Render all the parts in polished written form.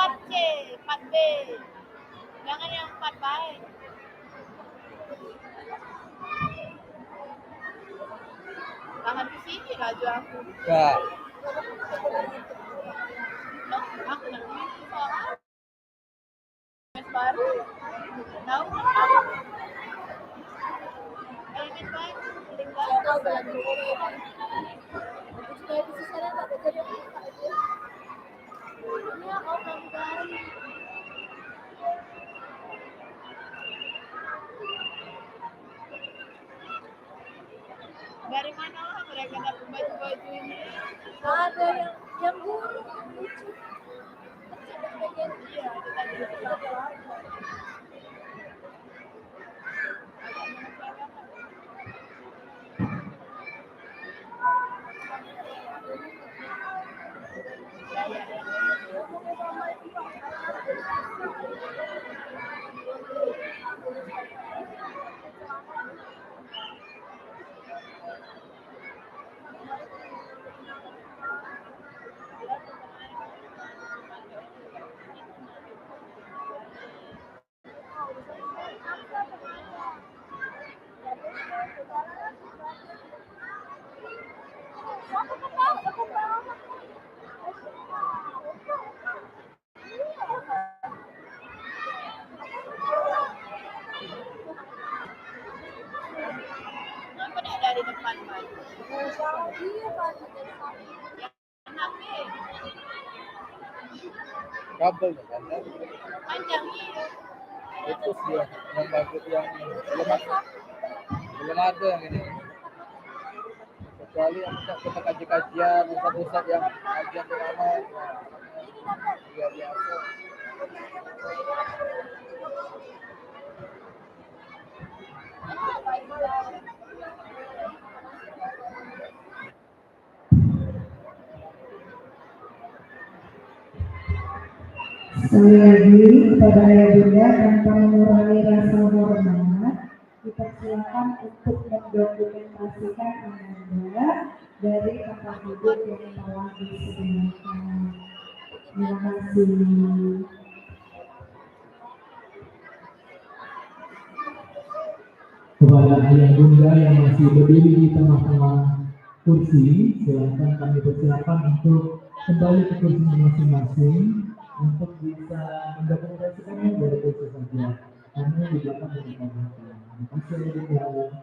4C, 4B. Jangan yang 4 baik. Tahan di sini laju aku. Enggak. Aku nanti soal mes baru. Tahu kan? Mes baru. Tahu lagi. Supaya bisa sana tak jadi apa itu. Ya, orang dari. Dari mana lah mereka dapat baju-baju ini? Ada yang guru lucu. Iya, kita jadi kenapa tidak dari depan, Pak? Iya, Pak. Enak nih. Kabel kan? Panjang nih. Itu dia yang bagus yang belum ada yang ini. Kecuali yang kita kaji-kajian pusat-pusat yang kajian drama ya biasa. Sekali lagi kepada ayah bunda tanpa mengurangi rasa hormat, dipersilakan untuk mendokumentasikan Anda dari tempat duduk yang telah disediakan. Terima kasih. Kepada ayah bunda yang masih berdiri di tengah-tengah kursi, silakan kami persilakan untuk kembali ke kursi masing-masing untuk bisa mendokumentasikannya dari kursi saja. Kami di belakang mendengarkan. Terima kasih ayah bunda.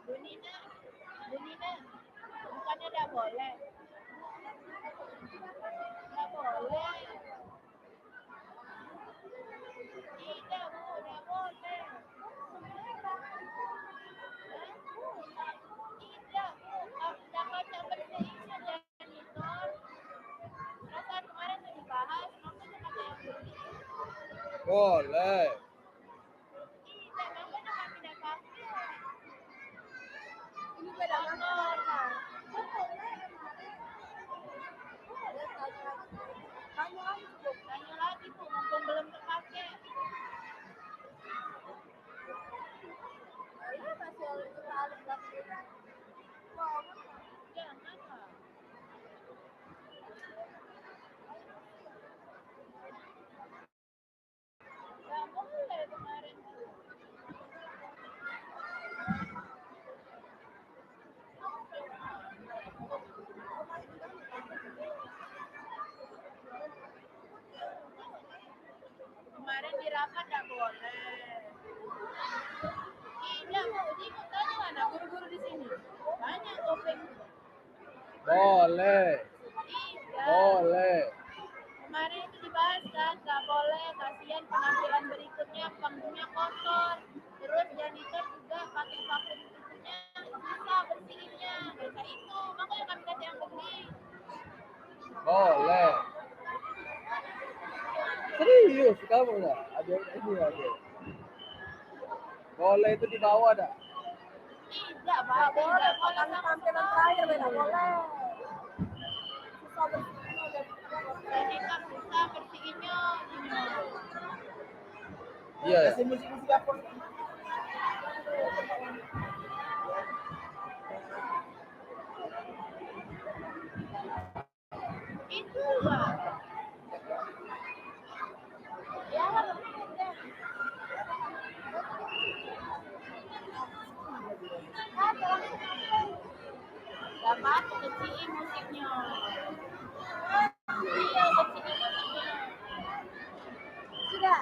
Bunina, bukannya tidak boleh. Tidak boleh. Tidak, Bu, tidak boleh. Tidak, Bu, tidak baca bersihnya janitor. Perasaan kemarin sudah dibahas, makanya kata yang bersih. Boleh. Tidak, makanya kami tidak pakai. Ini beda motor, Pak. Tanya lagi, Bu, mumpung belum terpakai. Ini masih oleh kita alih belakang. Jangan lah. Nggak boleh kemarin tuh. Kemarin di rapat nggak boleh. Tidak, Bu, ini tanya mana guru-guru di sini? Banyak topeng. Boleh. Tidak. Boleh. Kemarin itu dibahas kan, nggak boleh, kasihan penampilan berikutnya panggungnya kotor. Terus janitor juga pakai vakum kukunya susah bersih. kamu dah. Ada ini ada. Bola itu di bawah dah. Tidak, Pak. Tidak boleh sama Tampilan sekali. terakhir beda boleh. Susah Jadi kan susah bersihinnya. Iya. Ya? Kasih musik-musik apa? Itulah. Ya, dapat kecilin musiknya. Iya, kecilin musiknya. Sudah.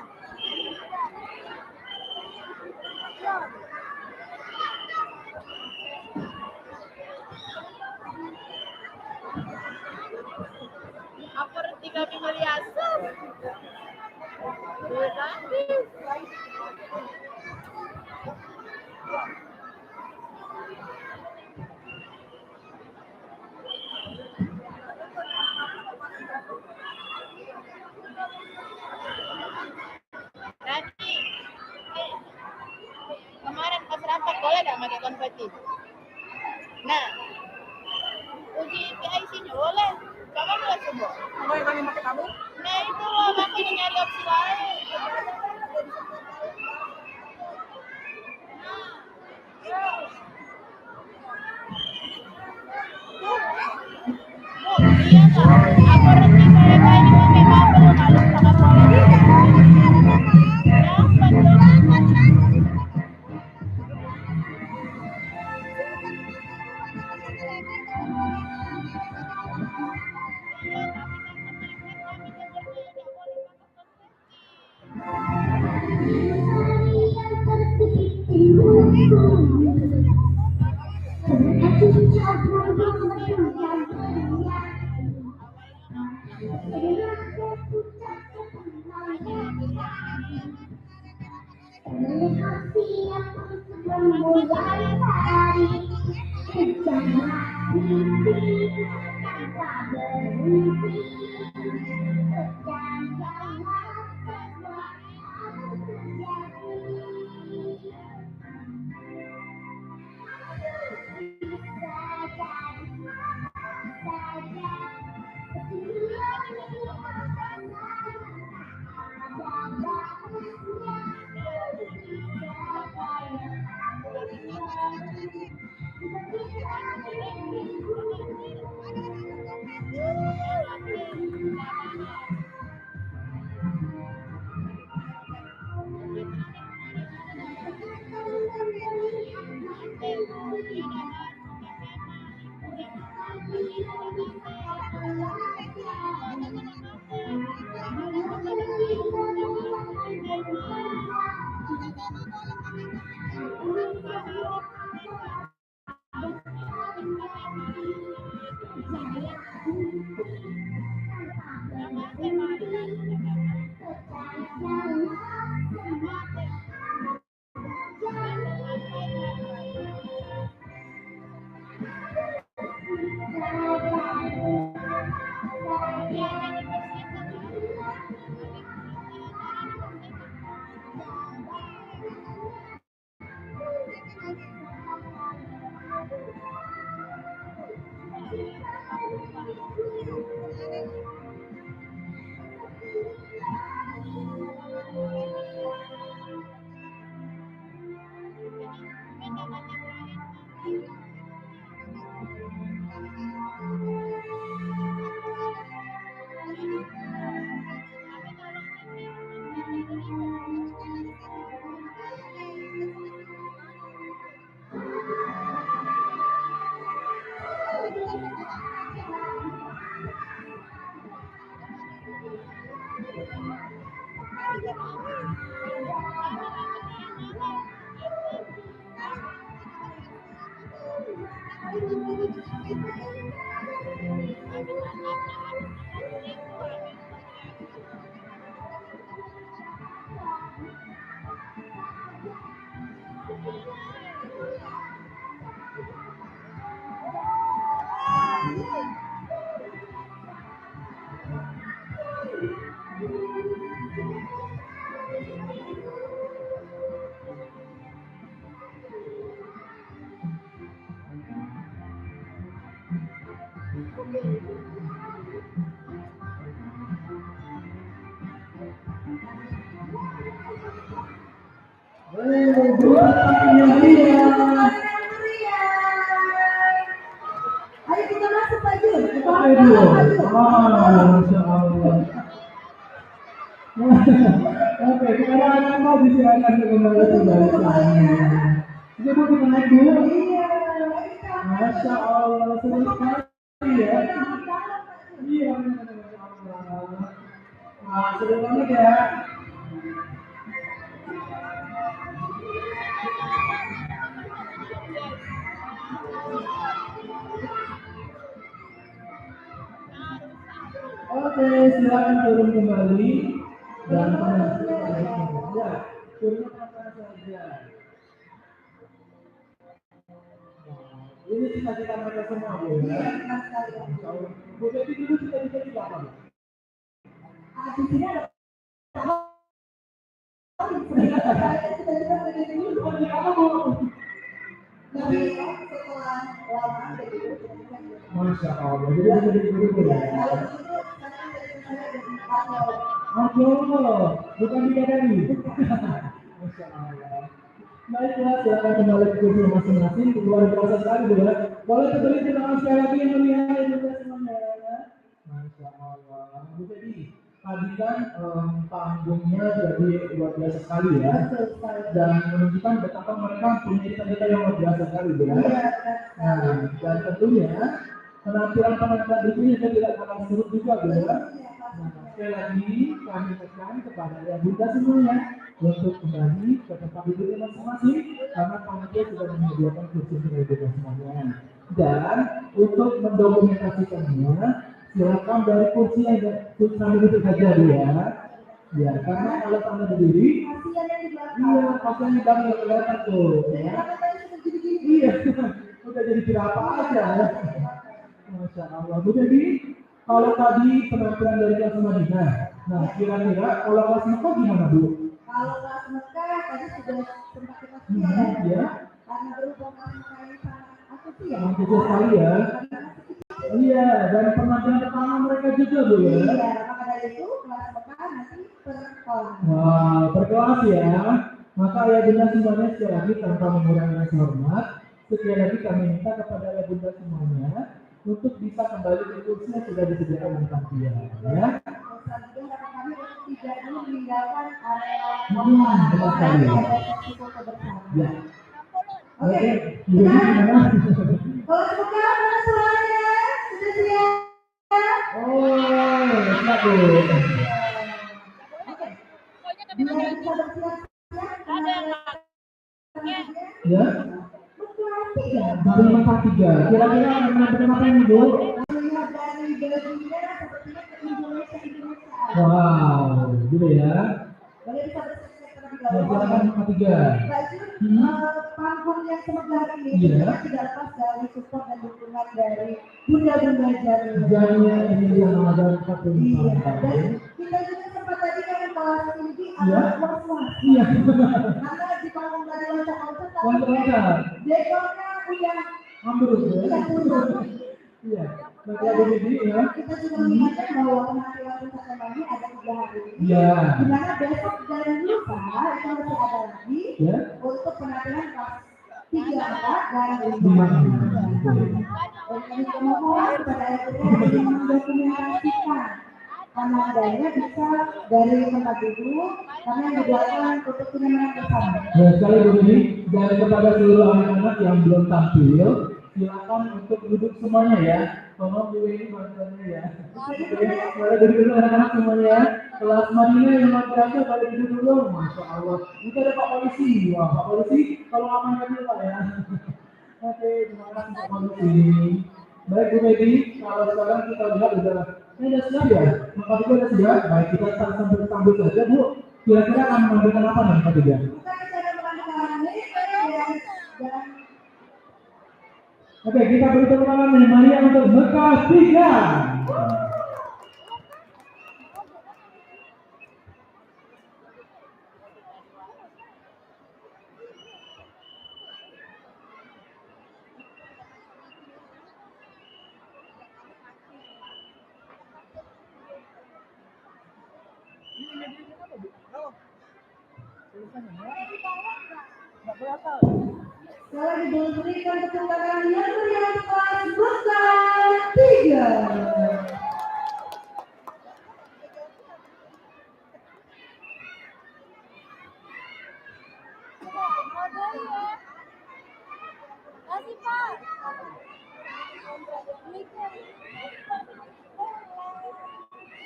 Apa reti kami melihat? Nanti. Nanti. Kemarin pas rapat boleh nggak pakai konfeti? Nah, uji PIC-nya boleh. Kamu boleh semua. Apa yang kami pakai kamu? Nah itu loh, makanya nyari opsi lain. Iya kak, aku reti kayak ini pakai kabel kalau sangat boleh. Ya, betul. Ayo kita masuk Pak Jun. Masya Allah. Oke, sekarang Anda disilakan kembali kembali sana. Kita mau kita naik dulu. Masya Allah, senang sekali ya. Iya, Masya Allah. Nah, seru banget ya. Oke, silakan turun kembali dan ya, turun pelan-pelan saja. Ini cita-cita mereka semua, Bu. Bu Devi dulu cita-cita apa, Bu? Di sini ada Oh, di apa, Bu? setelah lama jadi Masya Allah, jadi bisa dulu ya. Oh, bukan bidadari. Masya Allah. Baiklah, silakan kembali ke kursi masing-masing. Luar biasa sekali, Bu. Boleh berdiri terima sekali lagi yang melihat ini semuanya. Masya Allah. Bu Devi, tadi kan panggungnya jadi luar biasa sekali ya. Dan menunjukkan betapa mereka punya cita-cita yang luar biasa sekali, Bu. Nah, dan tentunya penampilan di sini juga tidak kalah seru juga, Bu. Nah, sekali lagi kami tekan kepada ayah bunda semuanya untuk kembali ke tempat duduknya masing-masing karena panitia sudah menyediakan kursi untuk semuanya. Dan untuk mendokumentasikannya, silakan dari kursi yang sambil duduk saja, Bu ya. Ya, karena kalau Anda berdiri, iya, pasien di belakang kelihatan tuh, ya. Iya, udah jadi berapa aja ya. Masya Allah. Bu Devi, kalau tadi penampilan dari kelas Madinah, nah kira-kira kalau kelas Mekah gimana, Bu? Kalau kelas Mekah tadi sudah sempat kita share Ya, karena berhubung kelas Mekah ini sangat antusias. antusias sekali ya. Iya, dan penampilan pertama mereka juga, Bu ya. Iya, maka dari itu kelas Mekah nanti per kelas. Wah, berkelas ya. Maka ayah bunda semuanya sekali lagi tanpa mengurangi rasa hormat, sekali lagi kami minta kepada ayah bunda semuanya untuk bisa kembali ke kursi yang sudah disediakan oleh panitia, ya. Selanjutnya kami tidak dulu meninggalkan area benar sekali. ada risiko kebersamaan. Ya. Oke, Bu Devi gimana? kelas Mekah mana suaranya? Sudah siap? Oh, siap, Bu. Oke, Pokoknya kami biar lagi bisa bersiap-siap ada yang pakai Ya, berlatih ya. dari masa 3. Kira-kira menampilan apa ini, Bu? Melihat dari bajunya sepertinya ke Indonesia. Wow, gitu ya. Boleh bisa bersiap-siap terlebih Ya, dahulu. silakan masa 3. Baju panggung yang sebentar ini Iya. tidak lepas dari support dan dukungan dari bunda-bunda Jamil. Jamnya ini yang ada satu Iya, dan kita juga sempat tadi kan kelas ini Iya. agak was-was. Iya. Karena di panggung tadi loncat-loncat, tapi Loncat-loncat. dekornya udah Ambruk ya. tidak turun. Iya. Baiklah Bu Devi ya. Kita juga mengingatkan bahwa penampilan pusat ini ada 3 hari ini. Iya. Di mana besok dan lusa itu masih ada lagi Ya. untuk penampilan kelas 3, 4 dan 5. 5. Dan kami juga mohon kepada ayah yang mendokumentasikan anandanya bisa dari tempat duduk kami menyediakan untuk kenyamanan bersama. Ya, sekali Bu Devi, dan kepada seluruh anak-anak yang belum tampil, silakan untuk duduk semuanya ya. Tolong Bu ini bantuannya ya. Oke, boleh duduk dulu anak-anak semuanya ya. Kelas Madinah yang mau belajar boleh duduk dulu. Masya Allah. Ini ada Pak Polisi. Wah, Pak Polisi, tolong amankan dulu Pak ya. Oke, terima kasih Pak Polisi. Baik Bu Devi, kalau sekarang kita lihat ini sudah siap ya? Maka itu sudah siap. Baik, kita sambil sambut saja Bu. Kira-kira akan memberikan apa nih Pak Tiga? Kita ada penampilan ini dan Oke, kita beri tepuk tangan nih Maria untuk Mekah 3. Setelah diberikan tepuk tangan yang meriah kelas bekal 3. Model ya. Kasih Pak.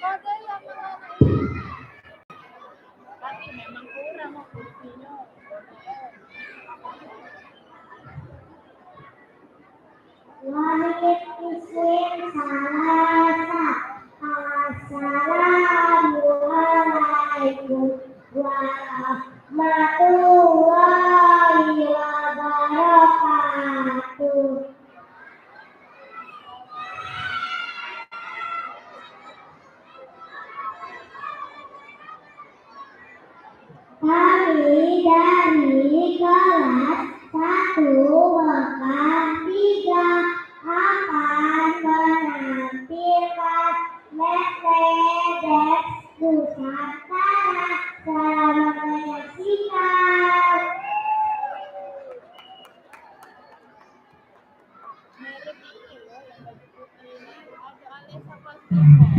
Model yang mana ini? Tapi memang kurang mau kursinya. Waalaikumsalam. Assalamualaikum warahmatullahi wabarakatuh. Kami dari kelas 1 bekal 3 akan menampilkan ledek Nusantara. Selamat menyaksikan. Merek ini loh yang baju putih ini ada Alessa Pastiko.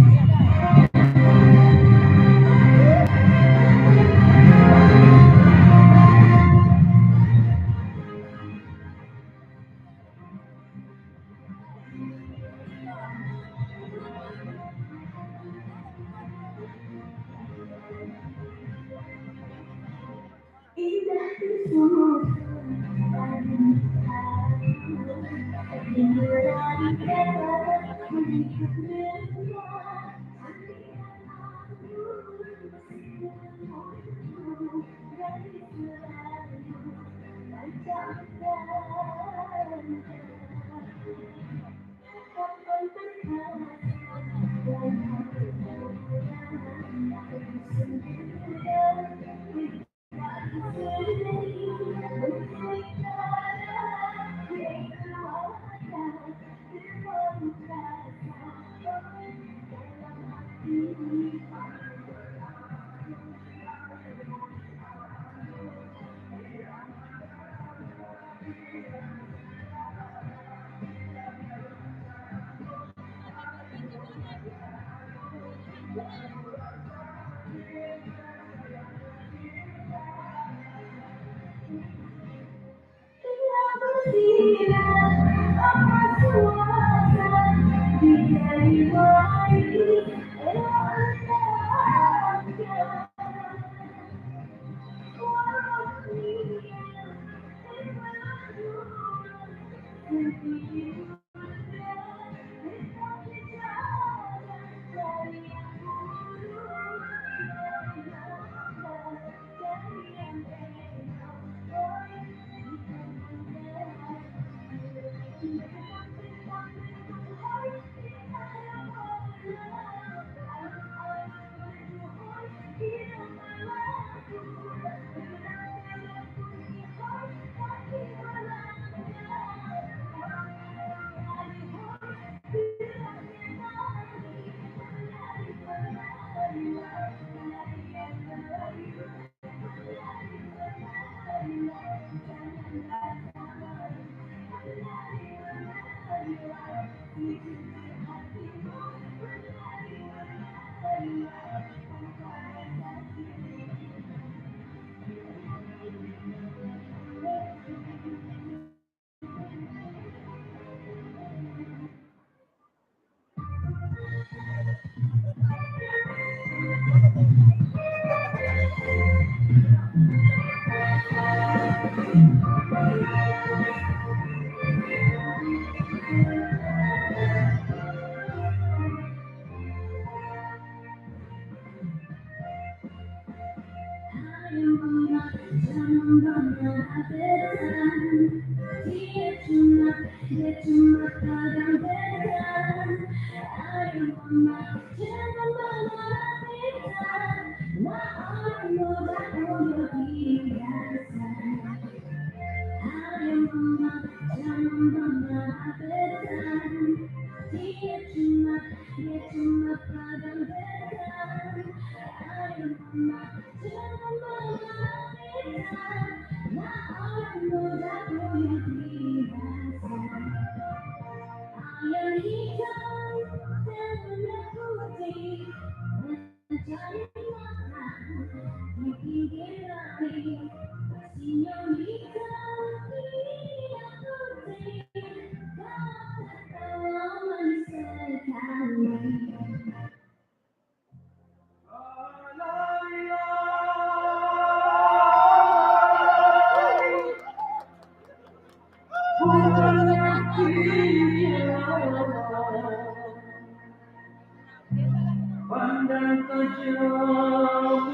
Pandang tajam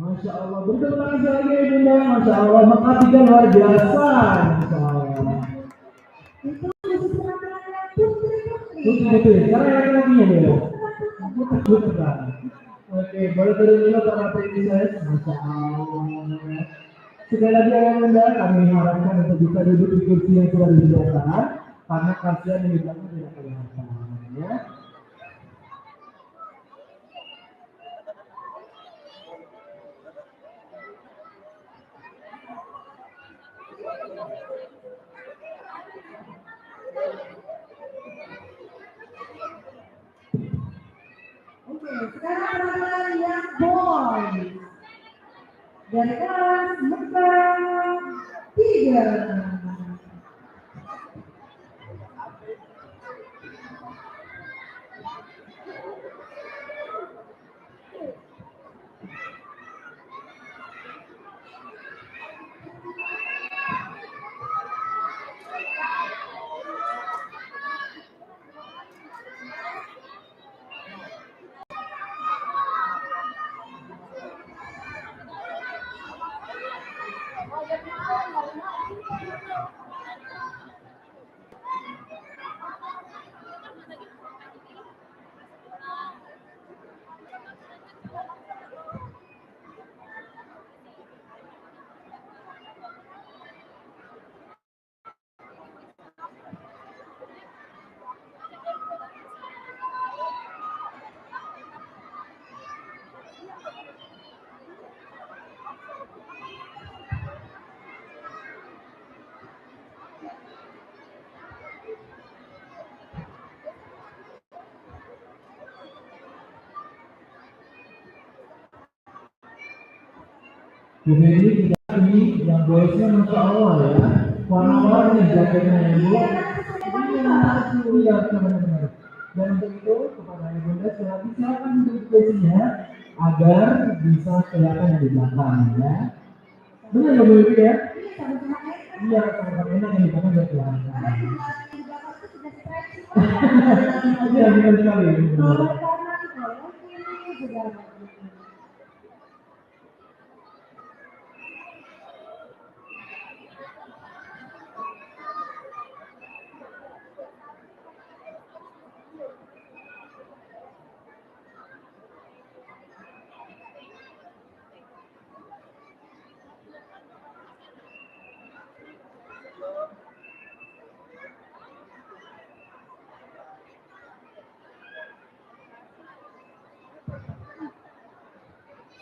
Masya Allah, berterima kasih lagi Bunda. Masya Allah, mengabdikan luar biasa. Masya Allah. Betul, karena laki-lakinya dia. Betul. Oke, boleh turun dulu para princess. Masya Allah. Sekali lagi ya Bunda, kami harapkan untuk bisa duduk di kursi yang sudah disediakan, karena kasihan yang di belakang tidak kelihatan. Ya. Sekarang adalah yang boy dari kelas Mekah 3. Jadi ini yang boysnya Masya Allah ya, warna-warni jaketnya yang bulat. Iya, benar-benar. Dan untuk itu kepada Ibunda silakan duduk kursinya agar bisa kelihatan di belakang ya. Benar ya Bu Ibu ya? Iya, sama-sama enak yang di belakang biar kelihatan. Iya, benar sekali. Oleh karena itu juga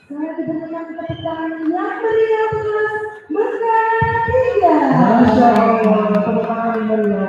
saya diberikan tepuk tangan yang meriah kelas Mekar 3. Masya Allah, tepuk tangan yang meriah.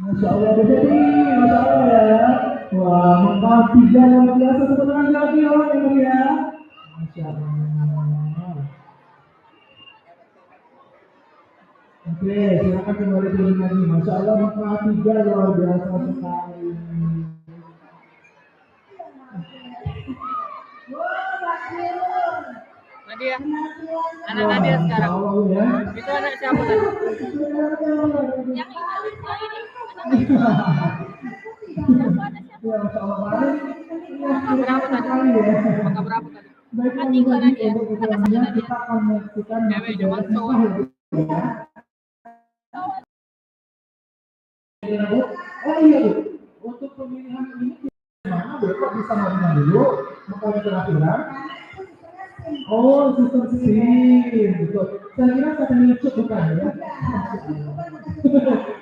Masya Allah berjadi, Masya Allah ya. Wah, mantap, 3 luar biasa, tepuk tangan lagi orang yang mulia. Masya Allah. Oke, silakan kembali turun lagi. Masya Allah, mantap, 3 luar biasa sekali. Nadia, anak Nadia sekarang. Ya. Itu anak siapa tadi? Yang ini. Ya, Masya Allah, Mari. Berapa tadi? Sekali ya. Maka berapa tadi? Baik, Mati gua Nadia. untuk pertanyaan kita akan menyaksikan Cewek zaman ya. Oh iya Bu, untuk pemilihan ini mana Bapak bisa ngomong dulu makanya kira-kira. Oh, sistem SIM, betul. Saya kira satu YouTube bukan ya?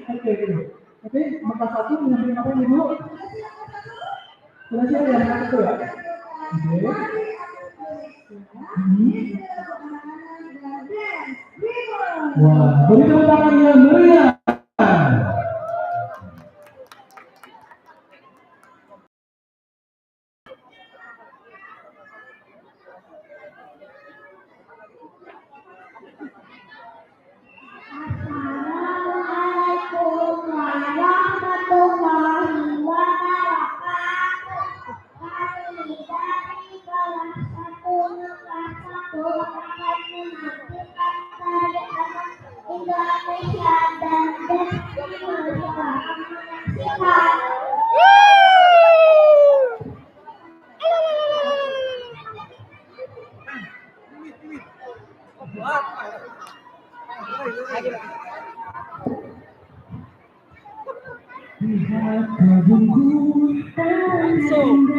Oke, oke. Maka satu mengambil apa nih Bu? Silakan yang satu ya. Oke. Wah, beri tepuk tangan yang meriah. Assalamualaikum warahmatullahi wabarakatuh. Kami dari kelas 1 akan mengajarkan pada anak Indonesia dan lihat kebunku langsung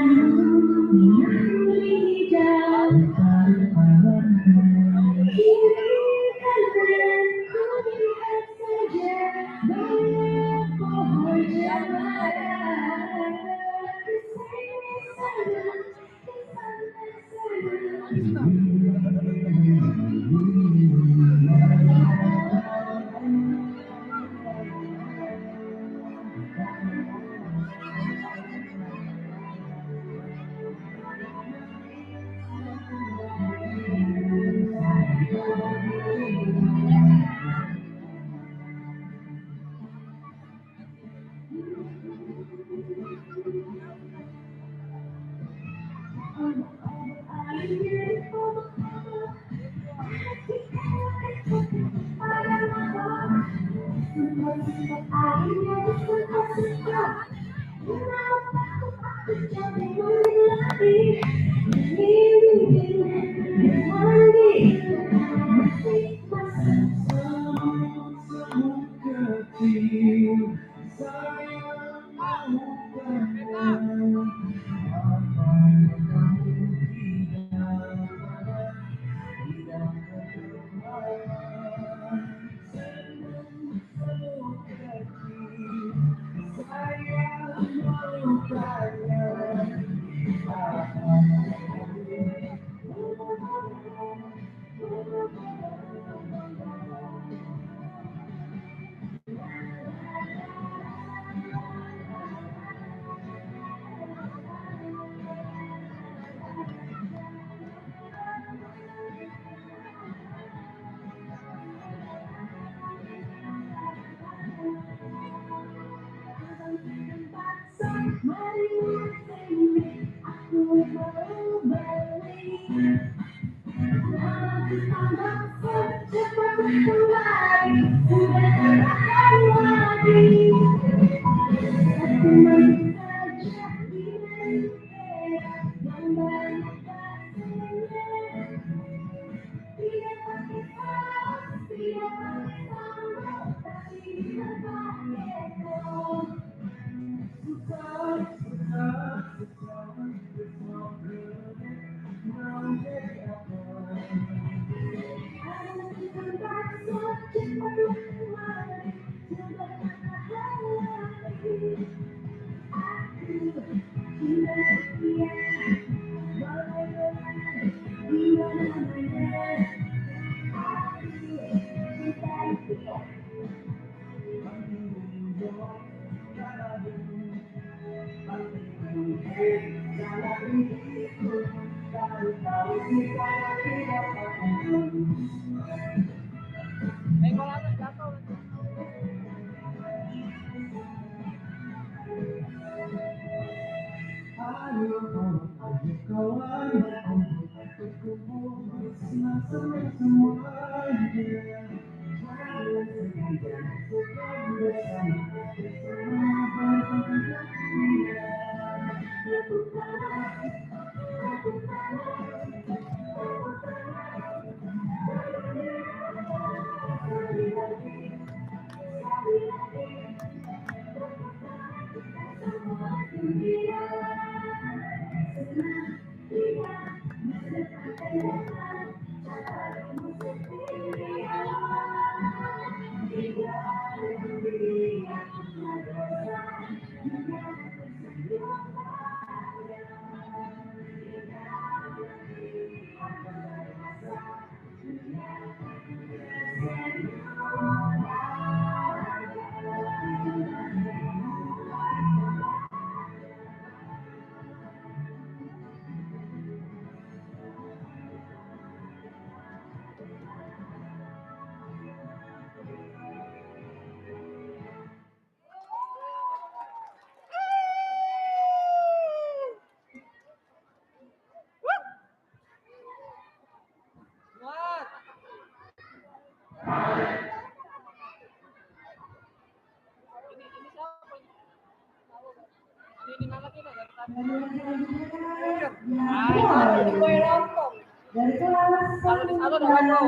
tarik alamnya. Dari kelas Kalau di sana udah bro.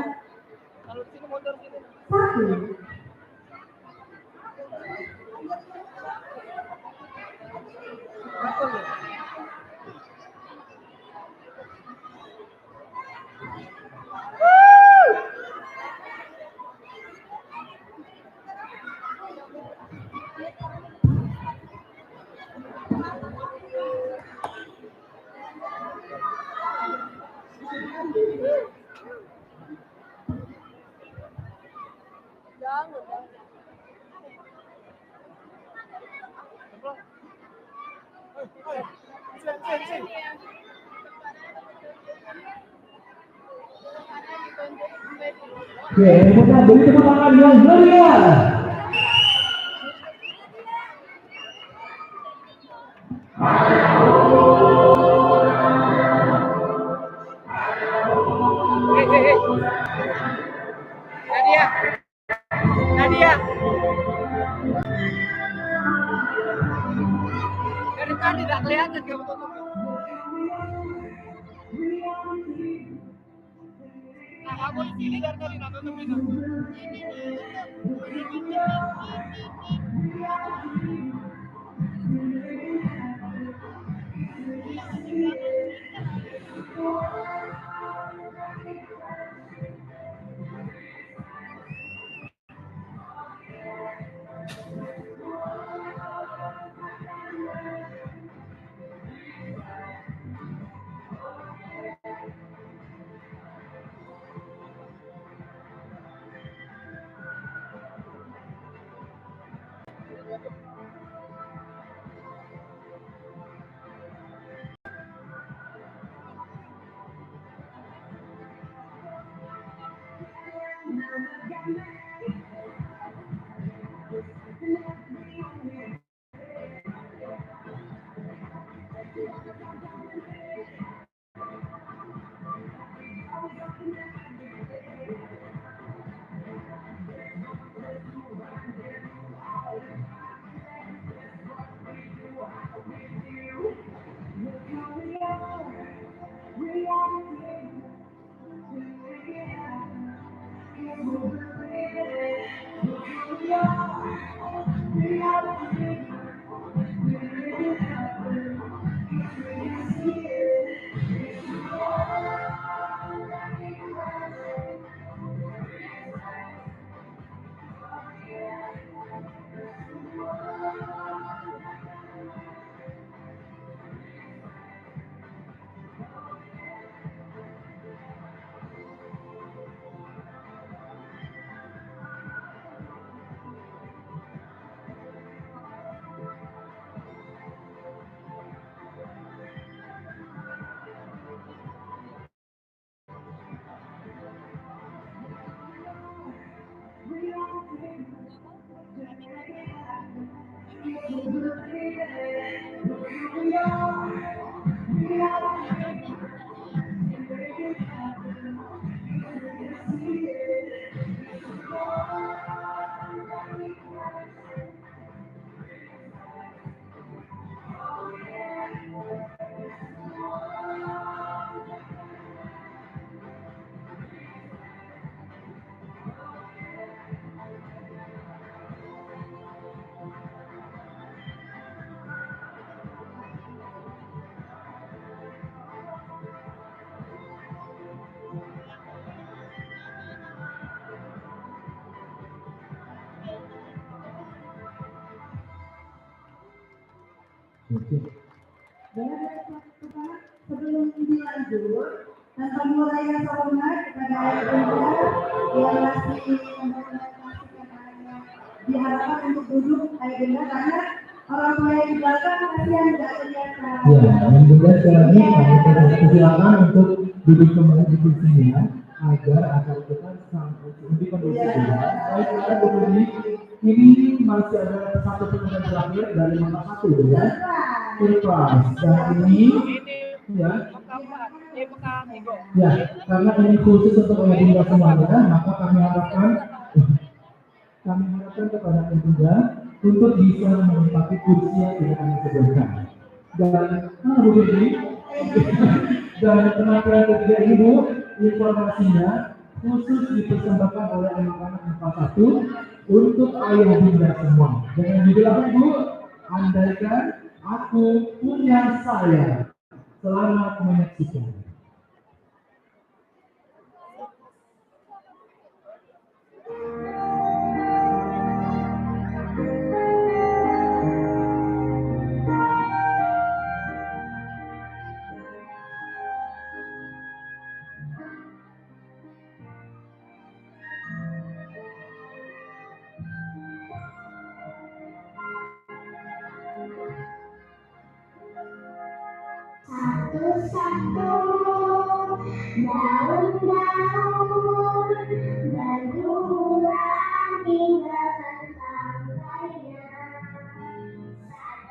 Kalau di sini mundur sini. satu. Oke, kita beri tepuk tangan yang meriah. Nadia. Dari tadi tidak kelihatan kamu tutup. Nah, kamu di sini dari tadi nggak tutup itu. Sebelum dilanjut, tanpa mulai sauna kepada Bunda yang masih mendengarkan anaknya diharapkan untuk duduk Bunda karena orang tua yang di belakang kasihan tidak kelihatan. Ya, dan Bunda sekarang kami persilakan untuk duduk kembali di kursinya agar kita sampai di kondisi baik kita berdiri. Ini masih ada satu pertanyaan terakhir dari nomor 1 ya. Surprise. Dan ini ya. Ya, karena ini khusus untuk Bunda semuanya, maka kami harapkan kepada Bunda untuk bisa menempati kursi yang tidak kami sediakan. Dan begini, dan penampilan ketiga ini Bu, informasinya khusus dipersembahkan oleh anak-anak 41 untuk ayah Bunda semua. Jangan dibilang Bu, andaikan aku punya saya. Selamat menyaksikan. satu-satu daun-daun berguguran tinggalkan sampainya.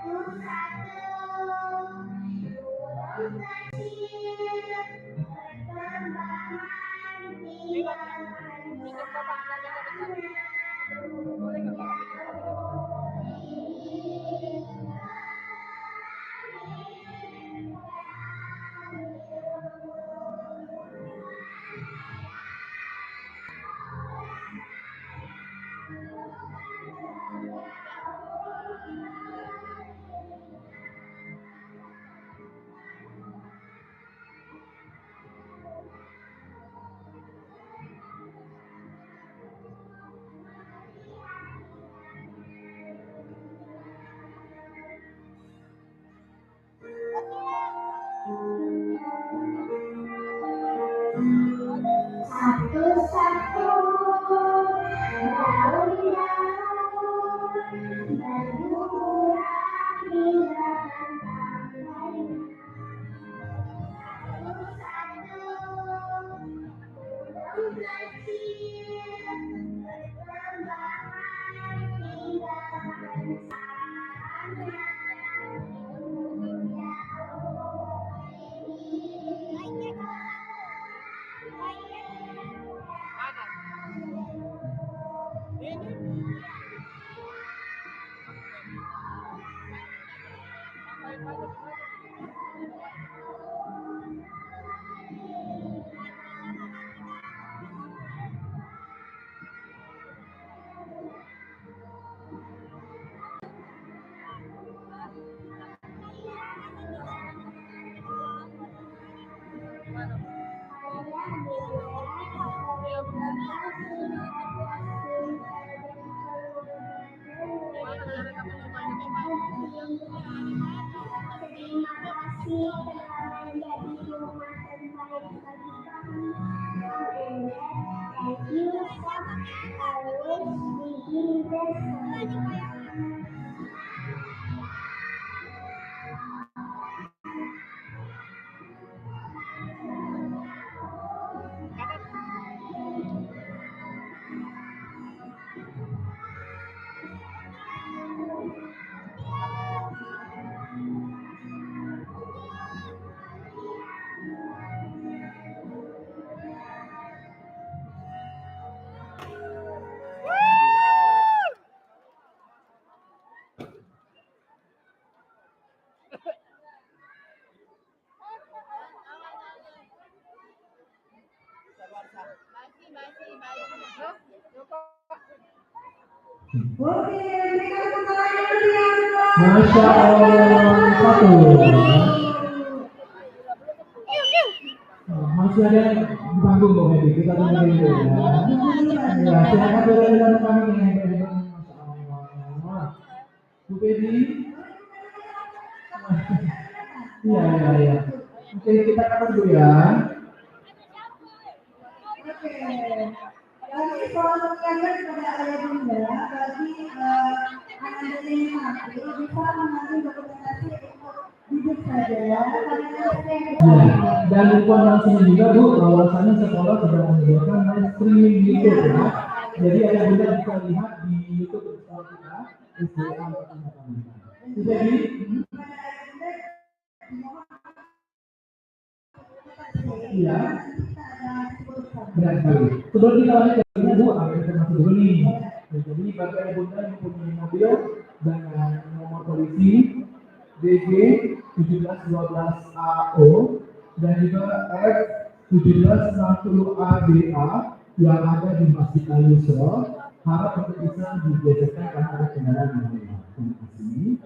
Satu-satu burung kecil berterbangan tinggalkan sarangnya. Satu-satu daun-daun berguguran tinggalkan sampainya. Satu-satu burung kecil berterbangan tinggalkan sarangnya. Terima kasih telah menjadi rumah terbaik bagi kami. And you shall always be in the sun. Oke, berikan tepuk tangan yang meriah dong. Masya Allah, satu. Masih ada yang di panggung Mbak Hedi, kita tungguin dulu ya. Ya, silakan berada kami yang hebat. Masya Allah. Bu Hedi. Iya. Oke, kita akan dulu ya. Oke, bagi soal mengingatkan kepada ayah bunda, bagi anak-anak yang mampu bisa mengambil dokumentasi untuk duduk saja ya. Ya, dan informasinya juga Bu, bahwasannya sekolah sudah menyediakan live streaming di YouTube ya. Jadi ayah bunda bisa lihat di YouTube sekolah kita, SDA Pertama Kami. Jadi, iya. Benar sekali. Sebelum kita lanjut ke Bu, ada informasi dulu nih. Jadi bagi ayah bunda yang punya mobil dengan nomor polisi DG 1712AO dan juga F1710ADA yang ada di Masjid Al-Yusra, harap untuk bisa digeserkan karena ada kendaraan yang lain. Terima kasih.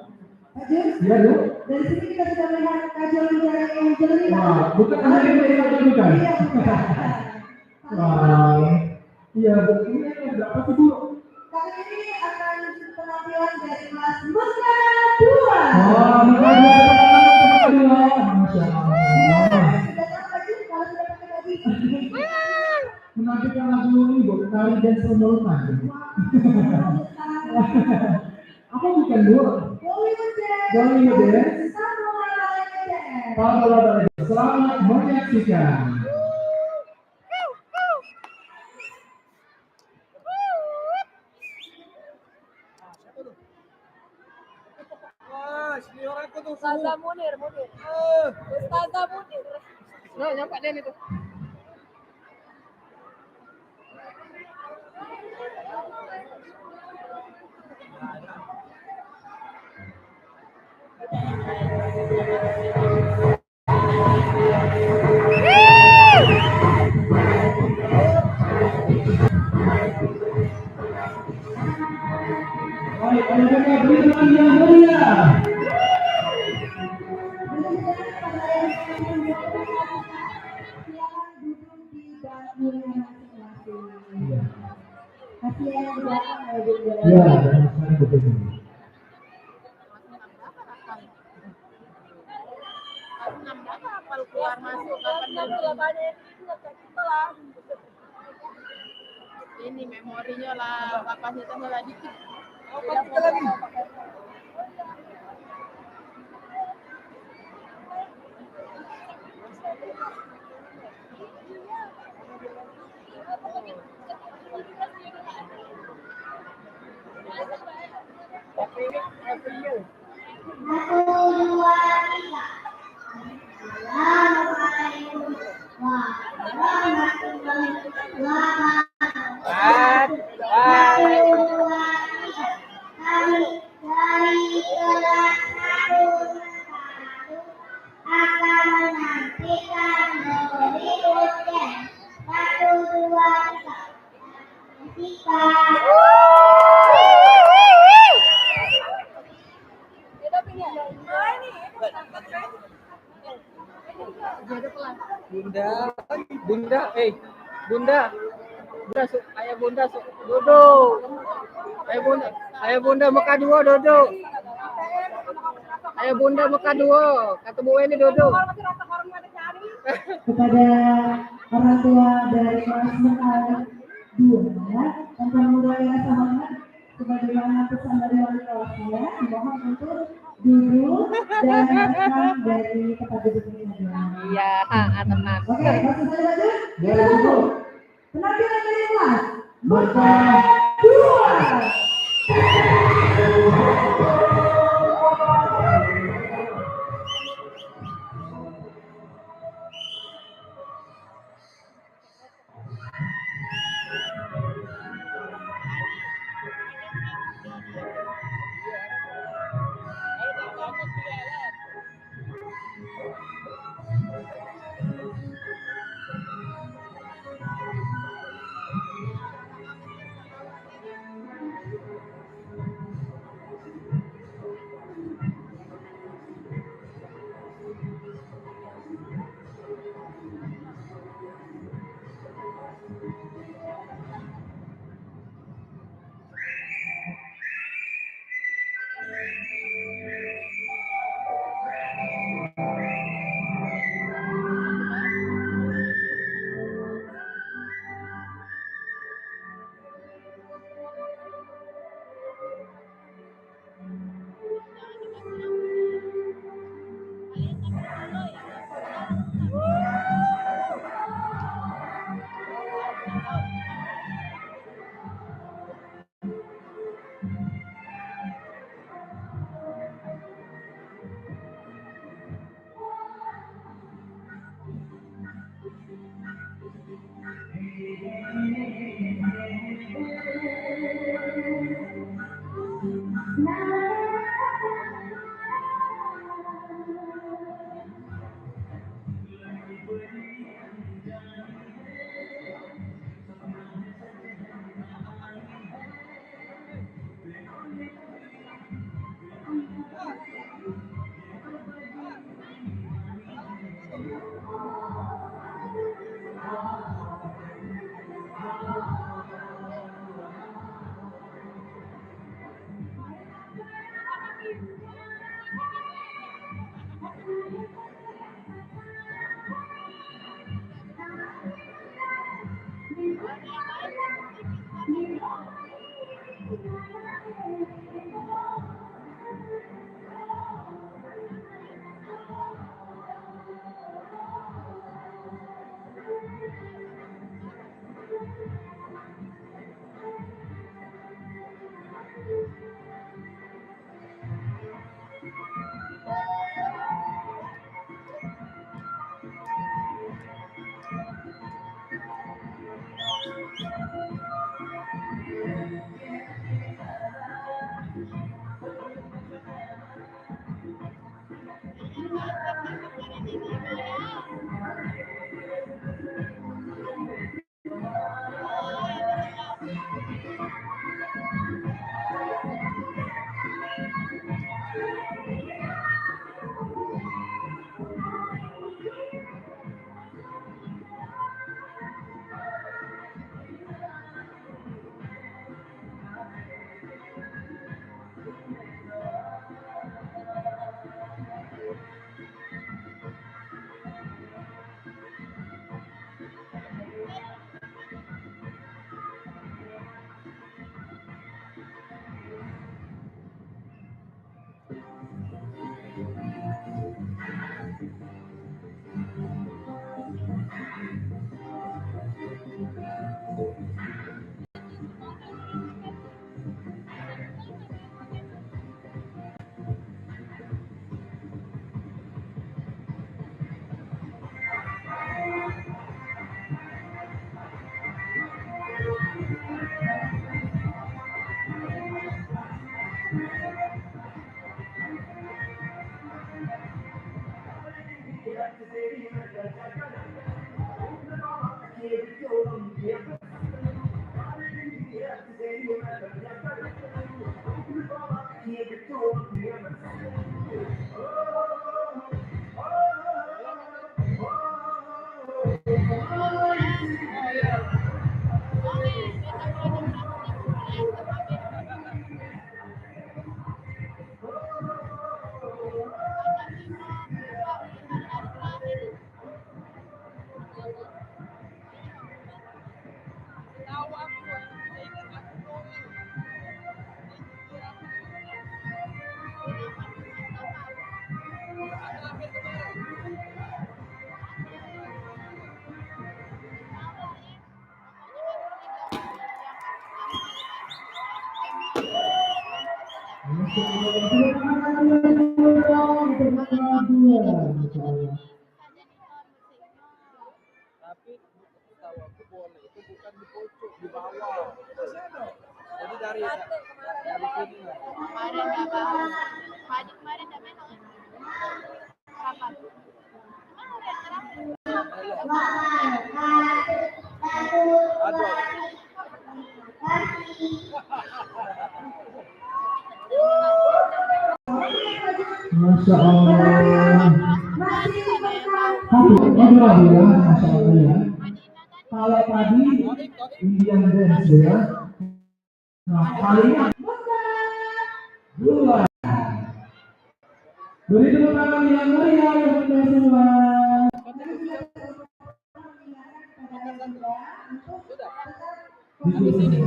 Iya Bu. Dari sini kita sudah melihat kajol udara yang jernih. Wah, bukan hanya yang dari kajol bukan? Wah, iya Bu. Ini berapa sih Bu? Kali ini akan penampilan dari kelas Muska 2. Wah, Muska 2. Masya Allah. Menampilkan lagu ini Bu, tari dan semulutan. Apa bukan Bu? Bollywood Dance. Sama Bollywood Dance. Selamat menyaksikan. Wah, senior aku tuh. Ustazah Munir. Ustazah Munir. Nah, nyampe Den itu. Baik, ayo beri teman yang meriah. Ya, dan sekarang betul. Kalau keluar masuk ini memorinya lah, kapasitasnya lah dikit. Kita lagi. Bunda, duduk. Ayah bunda muka dua duduk. Ayah bunda muka dua, kata Bu ini duduk. Kepada orang tua dari kelas 2 dan pemuda yang sama hormat, sebagaimana pesan dari wali kelasnya, mohon untuk duduk dan rekam dari tempat duduknya saja. Iya, tenang. Oke, langsung saja lanjut. Ya, duduk. Penampilan dari kelas Mata 2. Tapi tahu aku boleh itu bukan di pojok, di bawah. Jadi dari sini lah. Kemarin nggak bahas. Padi kemarin nggak main kan? Kapan? Kemarin terakhir. Aduh. Masya Allah. Masya Allah ya. Kalau tadi Indian dance ya. Nah, kali ini dua. Beri tepuk tangan yang meriah ya bunda semua. Di sini.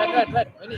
Red, ini.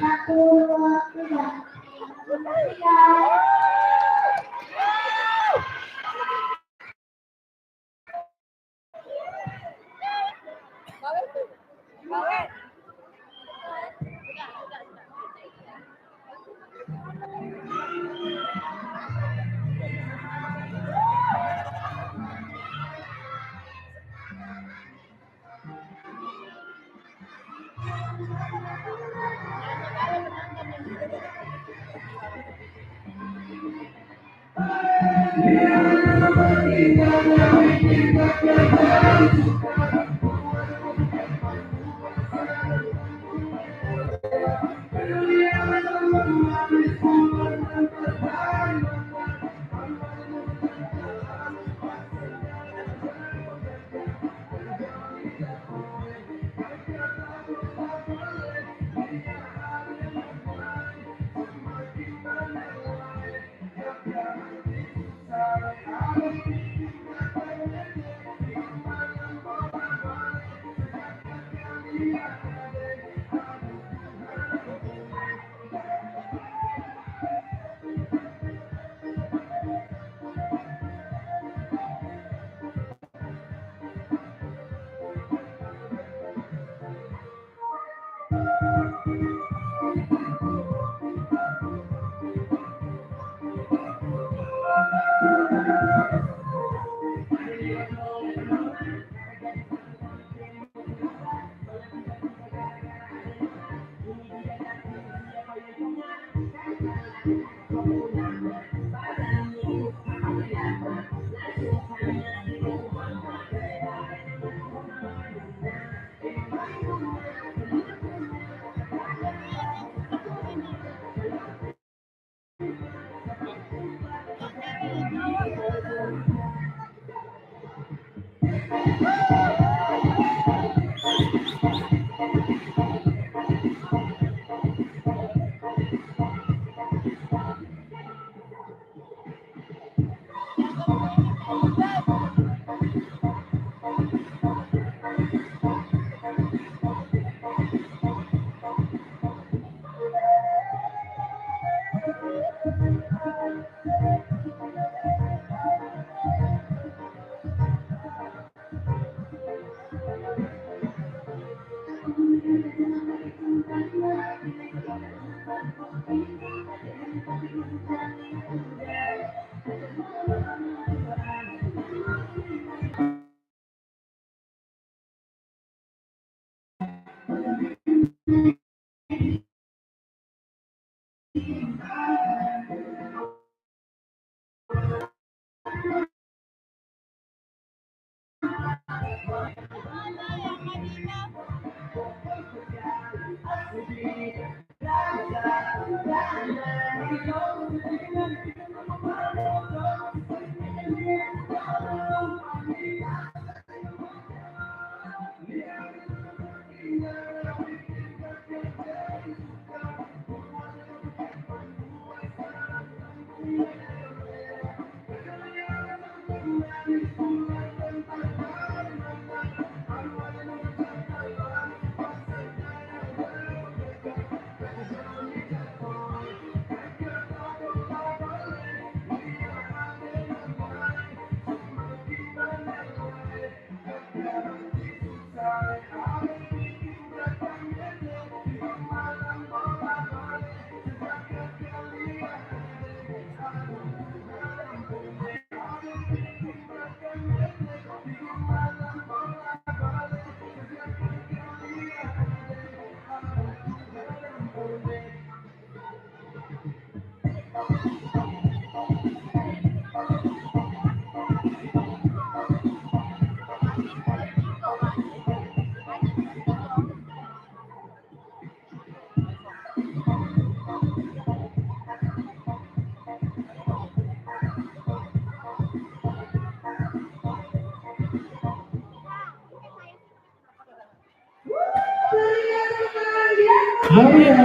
Maria,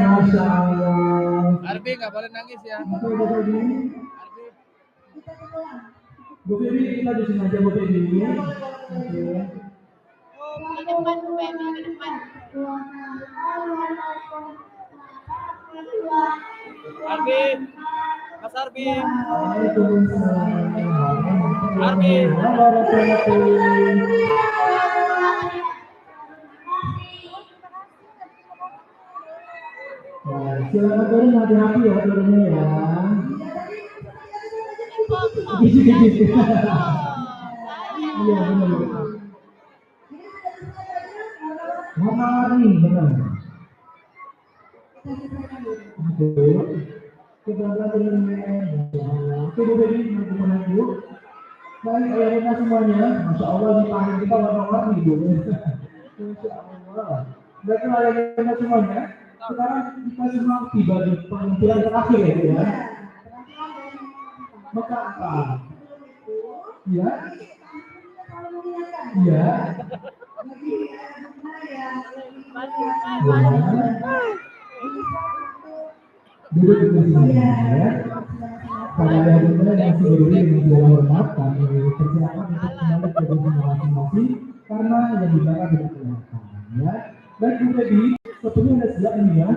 Masya Allah. Arbi nggak boleh nangis ya. Oke, Bu Febi. Arbi. Bu Febi, kita di sini aja Bu Febi. Oke. Di depan Bu Feby, di depan. Arbi. Mas Arbi. Waalaikumsalam. Arbi. Nah, silakan turun hati-hati ya turunnya ya. Iya benar. Warna-warni benar. Oke. Kita turunnya. Oke Bu Febi, nanti menunggu. Baik, ayah semuanya. Masya Allah di tangan kita warna-warni Bu. Masya Allah. Berarti ayah semuanya. Sekarang kita semua tiba di penampilan terakhir ya Bu ya. Maka apa? Ya. Iya. Duduk di sini ya. Pada hari ini yang masih berdiri dengan segala hormat, kami persilakan untuk kembali ke diri masing-masing karena yang di belakang tidak kelihatan ya. Baik Bu Febi, sepertinya sudah siap ini ya.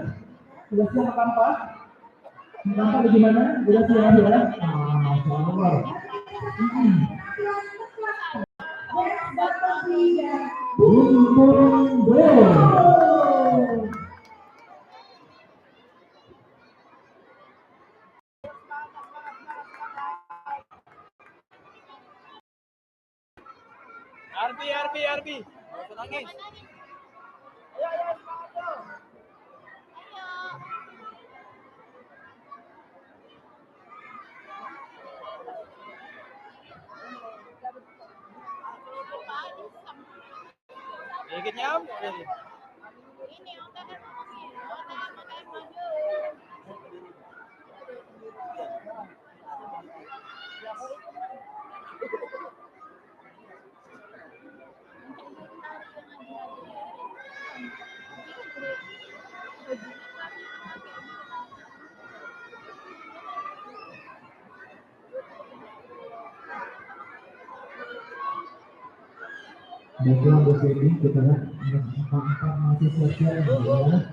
Sudah siap makan apa? Makan apa bagaimana? Sudah siap ya? Masya Allah. Arbi. Nggak usah nangis. Dikit nyamuk jadi. Ini otak makan maju. Baiklah Bu Febi, kita empat mahasiswa siap ya.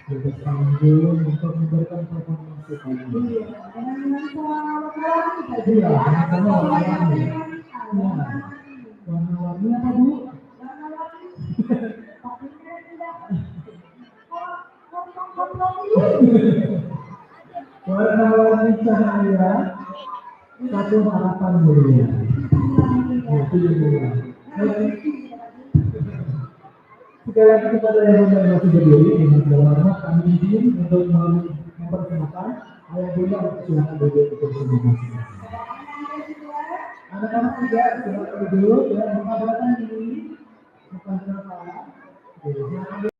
Untuk panggung untuk memberikan performance kali ini. Iya, sama warna-warni. Iya. Warna-warni apa Bu? Warna-warni cahaya. Satu harapan mulia. Itu juga. Sekali lagi kepada yang masih berdiri dengan segala hormat kami izin untuk memperkenalkan ayah bunda untuk silakan duduk di kursi masing-masing. Anak-anak juga silakan duduk ya, buka belakang ini, bukan kepala. Silakan duduk.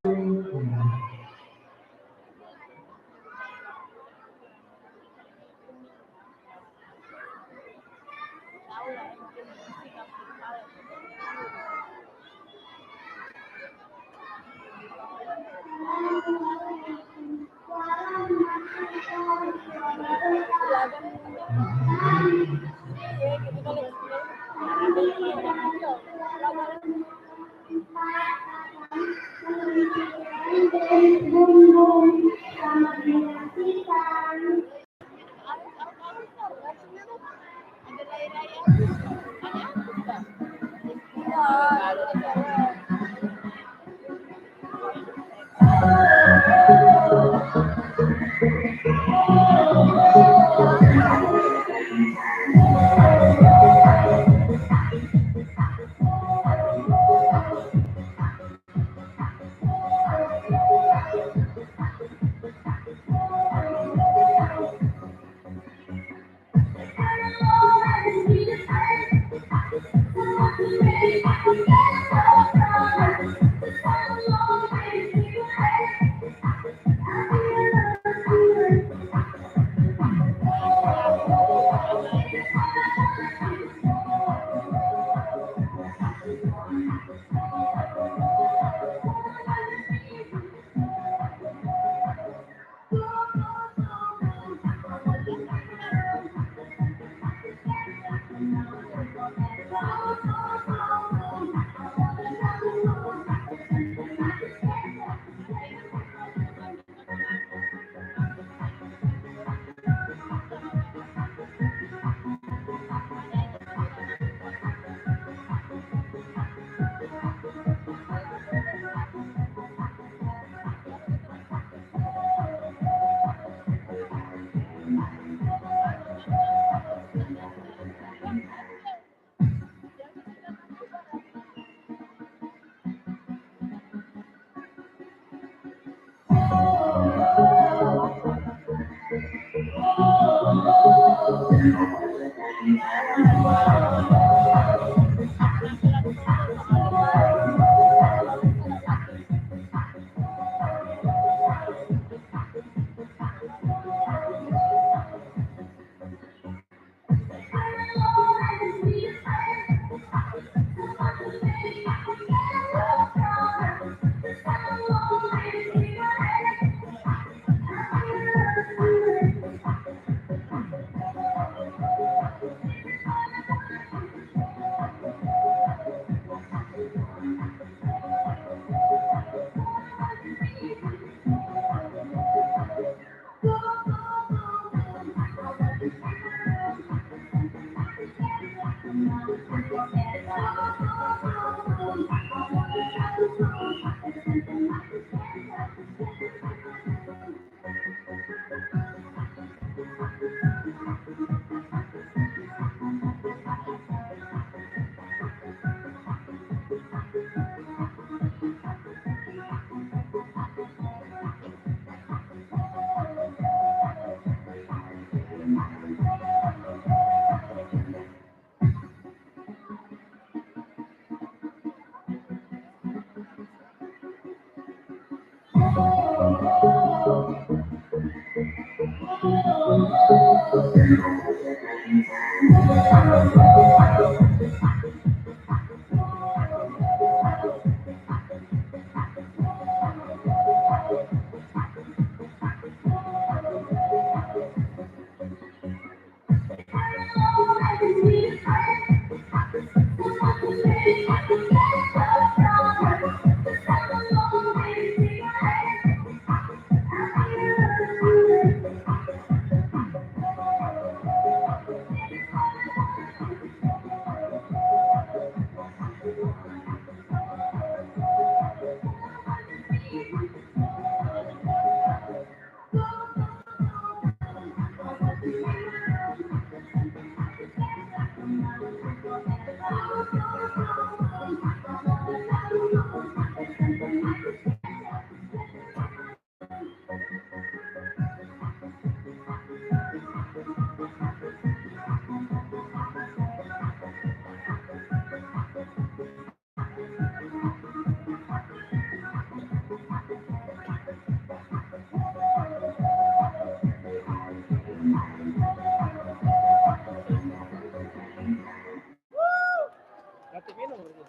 Nanti minum berarti.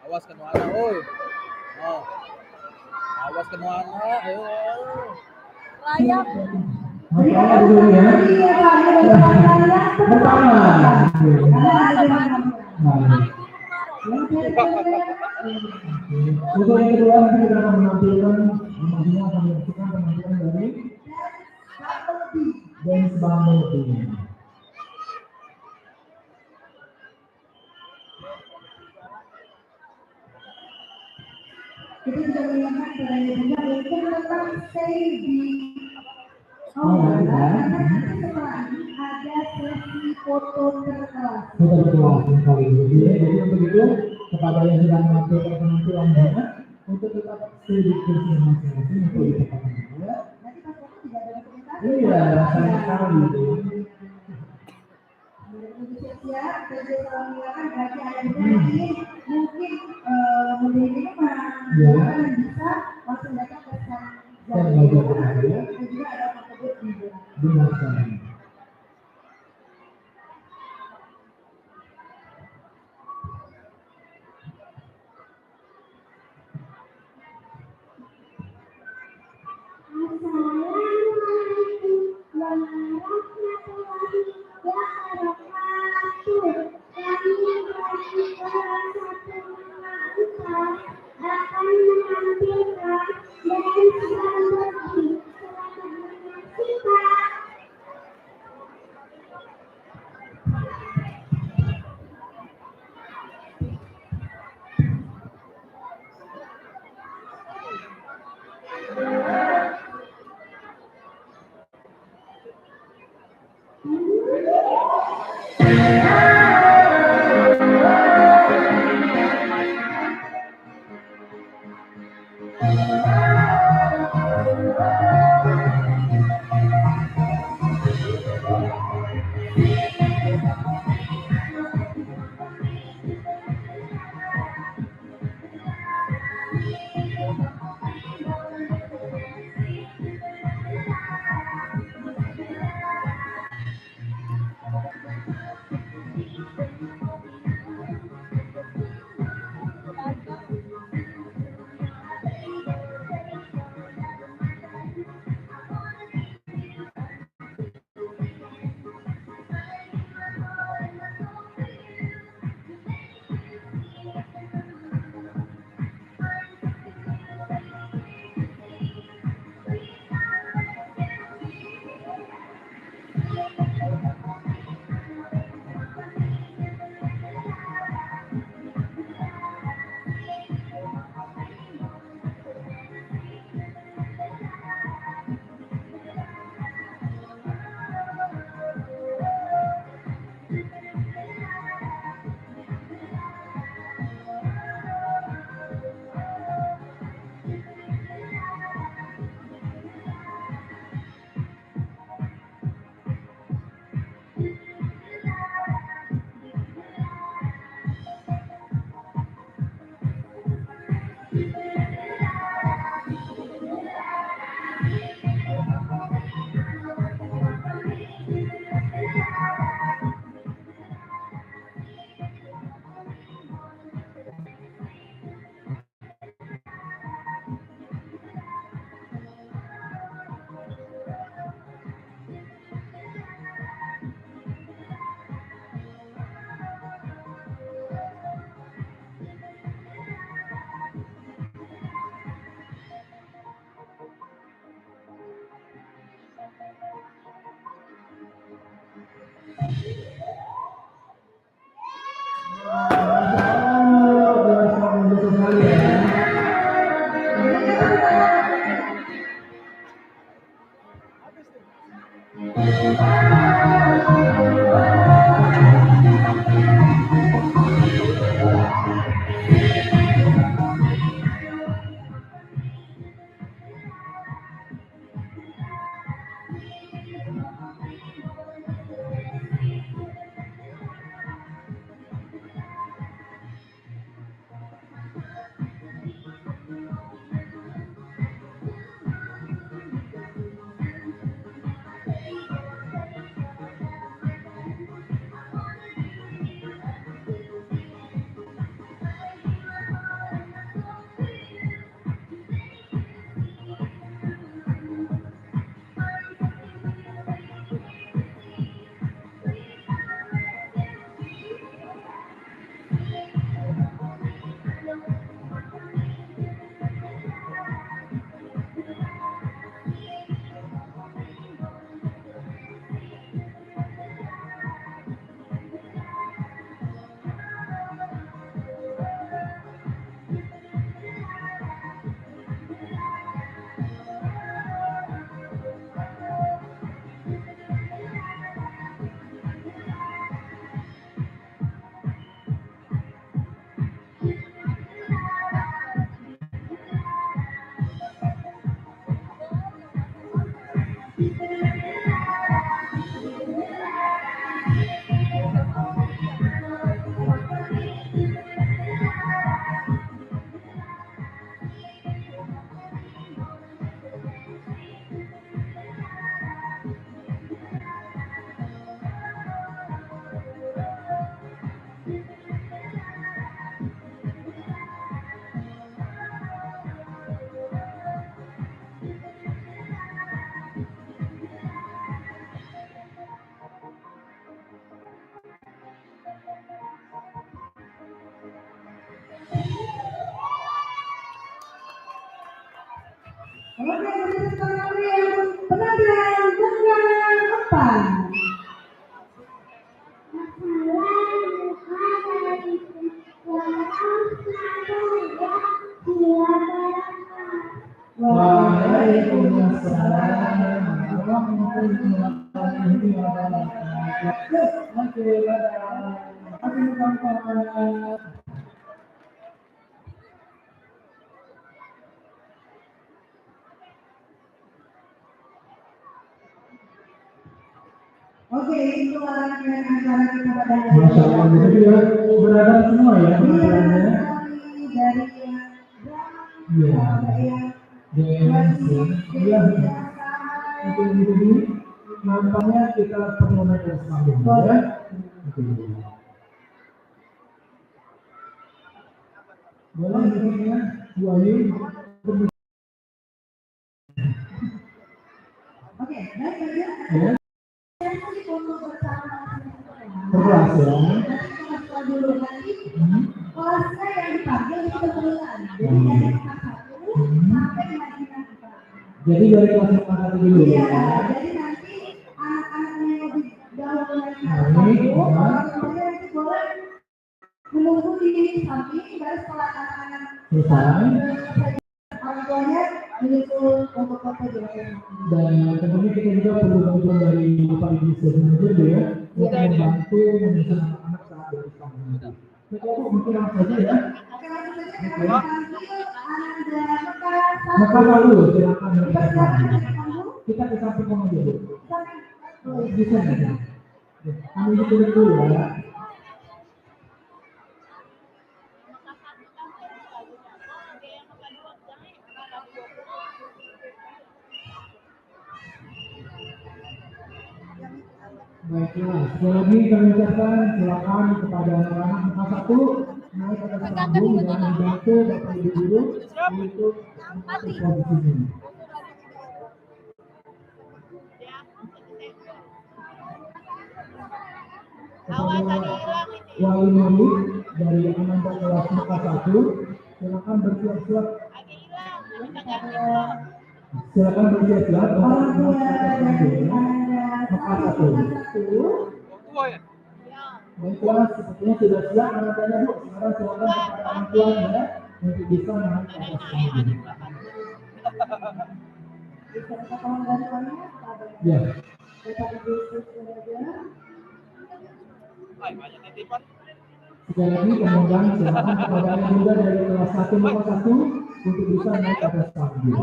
Awas kena anak, oi. Oh. Awas kena anak, ayo. Layak. Makanya dulu ya. Pertama. Untuk yang kedua nanti kita akan menampilkan, maksudnya akan menyaksikan penampilan dari Dance Bumblebee. Kita juga melihat caranya juga untuk tetap stay di Karena nanti setelah ini ada sesi foto terkelas. Foto terkelas sekali. Jadi untuk itu kepada yang sedang menampilkan penampilannya untuk tetap stay di kursi masing-masing untuk ditekan juga. Nanti pas foto tidak ada dokumentasi. Iya, sayang sekali itu. Siap, jadi kalau misalkan bagi ayah ini mungkin membeli minuman, bisa langsung datang ke Saya belajar berada. dan juga ada tersebut di belakang. Benar sekali. Assalamualaikum warahmatullahi wabarakatuh. Kami dari kelas 1 akan menampilkan Dance Bumblebee. Selamat menyaksikan. Oke, penampilan dengan apa? Waalaikumsalam warahmatullahi wabarakatuh. Oke, dadah. Oke, teman-teman. Oke, itu rangkaian acara kita pada hari Masya Allah, jadi ya beragam semua ya penampilannya. dari Iya. Dance, iya. Itu jadi nampaknya kita perlu naik kelas panggung ya. Oke. Boleh ya, Bu Ayu. Oke, baik saja. Ya. Berkelas ya. Dulu nanti kelasnya yang dipanggil itu betulan. Jadi dari kelas 1 sampai kelas 4. Jadi dari kelas 4 dulu Iya, ya. jadi nanti anak-anaknya yang di dalam kelas 1 Baik, orang tuanya nanti boleh menunggu di samping, baru setelah anak-anak selesai. orang tuanya menyusul foto-foto di belakang. Dan tentunya kita juga perlu bantuan dari Bapak Ibu Sebenarnya dulu ya untuk membantu menyusun anak-anak saat dari panggung. Baik Bu, mungkin langsung saja ya. Oke, langsung saja kita panggil Ananda Maka Mekar 1. lalu silakan dari Kita silakan panggung. dari panggung. Kita ke samping kamu aja Bu. Sampai Bisa nggak ya? Kami ditulis dulu ya. Baiklah, sekali lagi kami ucapkan silakan kepada anak-anak kelas 1 naik ke atas panggung dan membantu Bapak Ibu guru untuk mengatur posisinya. Awas Kepada tadi hilang ini. wali murid dari anak kelas kelas 1, silakan bersiap-siap. Lagi hilang, bisa ganti belum? Silakan bersiap-siap untuk orang tua mengatur dari panggungnya. Ananda Kelas 1. Ya. Baiklah, sepertinya sudah siap anak-anaknya Bu. Sekarang silakan kepada orang tuanya untuk bisa naik ke atas panggung. Bisa kita tolong bantuannya kepada Ya. Bapak Ibu saudara. Sekali lagi kemudian silakan kepada anak muda dari kelas 1 nomor 1 untuk bisa naik ke atas panggung.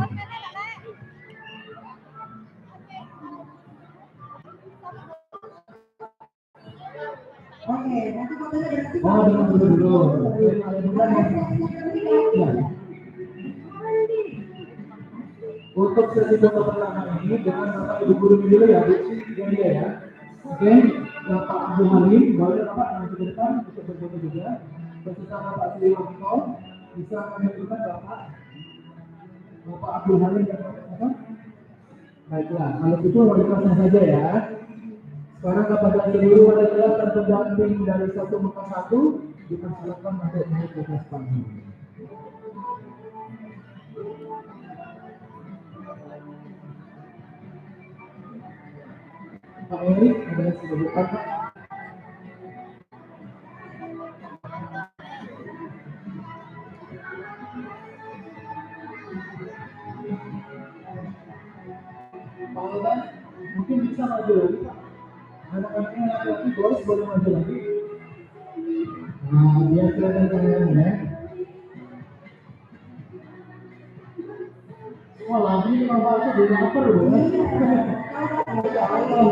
Oke, nanti fotonya berarti Oh, dengan dulu. Baik, anak muda ya. Untuk sesi foto pertama ini dengan Bapak Ibu guru dulu ya, Bu. Jadi ya. Oke, Bapak Abdul Halim, boleh Bapak maju ke depan untuk berfoto juga. Bersama Bapak Sri Wakil, bisa kami berikan Bapak Abdul Halim dan Bapak. Baiklah, kalau itu wali kelasnya saja ya. Sekarang kepada seluruh wali kelas dan pendamping dari 1 muka 1 dipersilakan untuk naik ke atas panggung. Pak Erik, ada yang sudah bukan Pak? Pak Erik, mungkin bisa maju lagi Pak. Anak-anaknya laki-laki boleh maju lagi. Nah, biar kelihatan kameranya ya. Wah, lagu ini memang bahasa di cover loh. Masya Allah.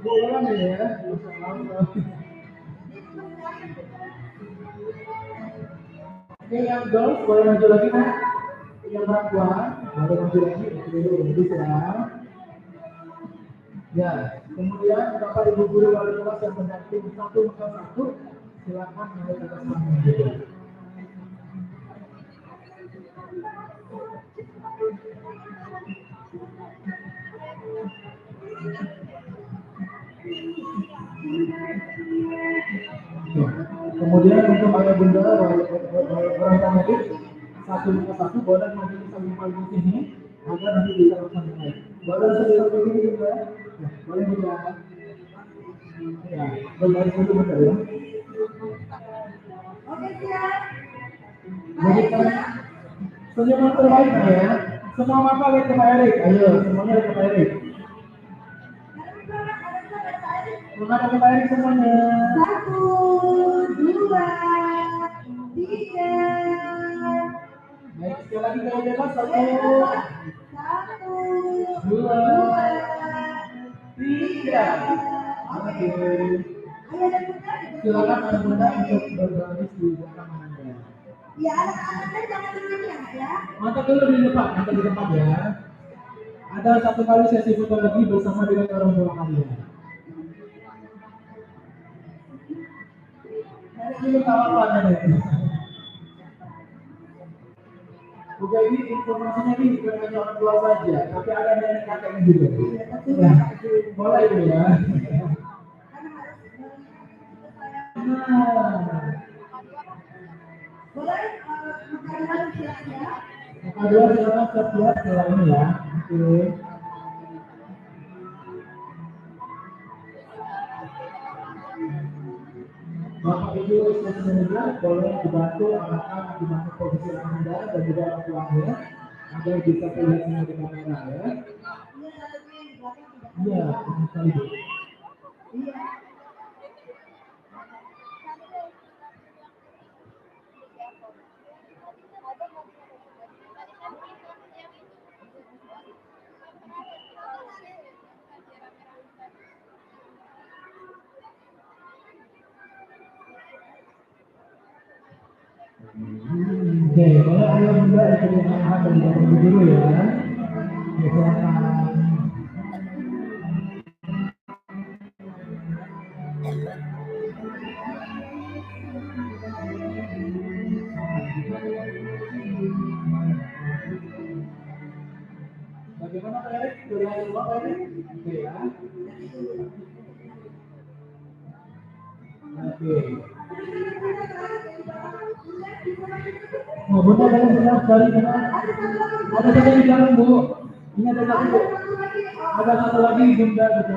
Boleh nih ya. Masya Allah. Oke, yang girls boleh maju lagi kan? Yang perempuan boleh maju lagi. Oke, bisa. Ya, kemudian Bapak Ibu guru wali kelas yang mendamping satu maka satu, silakan naik ke atas panggung juga. Kemudian untuk ayah bunda orang tua murid satu maka satu boleh maju ke samping panggung sini agar nanti bisa langsung naik. Boleh sedikit begini juga, ya, boleh juga. Ya, berbaris dulu bentar ya. Oke, siap. Berikan senyuman terbaik ya. Semua mata lihat ke Pak Erik. Ayo, semuanya lihat ke Pak Erik. Menghadap ke Pak Erik semuanya. 1, 2, 3. Baik, sekali lagi kalau bebas. 1, 1, 2, 3. Oke. Silakan anak bunda untuk berbaris di belakang Anda. Ya, anak-anaknya jangan dulu ya. Mata dulu di depan, mata di depan ya. Ada satu kali sesi foto lagi bersama dengan orang tua kalian. Ini apa nih? Oke, ini informasinya nih bukan hanya orang tua saja, tapi ada nenek kakeknya juga. Ya, boleh itu ya. Nah, Boleh makan siap-siap. maka dua silakan siap-siap setelah ini ya. Oke. Bapak Ibu semuanya boleh dibantu anak-anak dibantu posisi Anda dan juga orang tuanya agar bisa terlihat semua di kamera ya. Iya, benar sekali. Oke, boleh ayah bunda ikut arahan dari Bapak Ibu dulu ya. Ya, silakan. Bagaimana Pak Erik? Sudah semua Pak Erik? Oke ya. Oke. Oh, bunda boleh jelas dari mana? Ada satu di dalam Bu. Ini ada satu Bu. Ada satu lagi bunda gitu.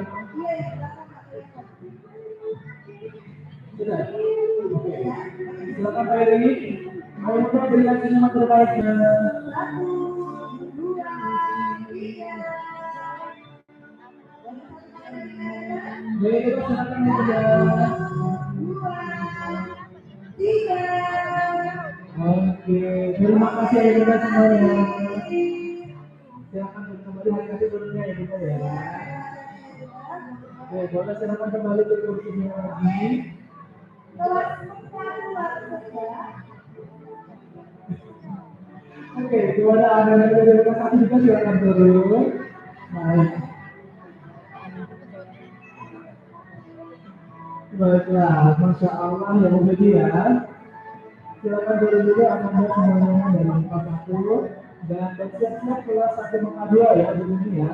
Sudah. Oke. Silakan Pak Erik. Ayo bunda berikan senyuman terbaiknya. 1, 2, 3. Baik, silakan bunda. 2, 3. Oke, terima kasih ya bunda semuanya. Silakan kembali kasih bunda ya bunda ya. Oke, boleh silakan kembali ke kursinya lagi. Oke, gimana ada yang dari kasih juga silakan turun. Baik. Baiklah, Masya Allah ya Bu ya. Silakan turun dulu anak-anak semuanya dari kelas 1 dan bersiap-siap kelas 1 maka 2 ya Bu ya.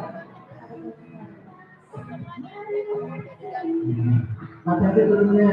Hati-hati turunnya.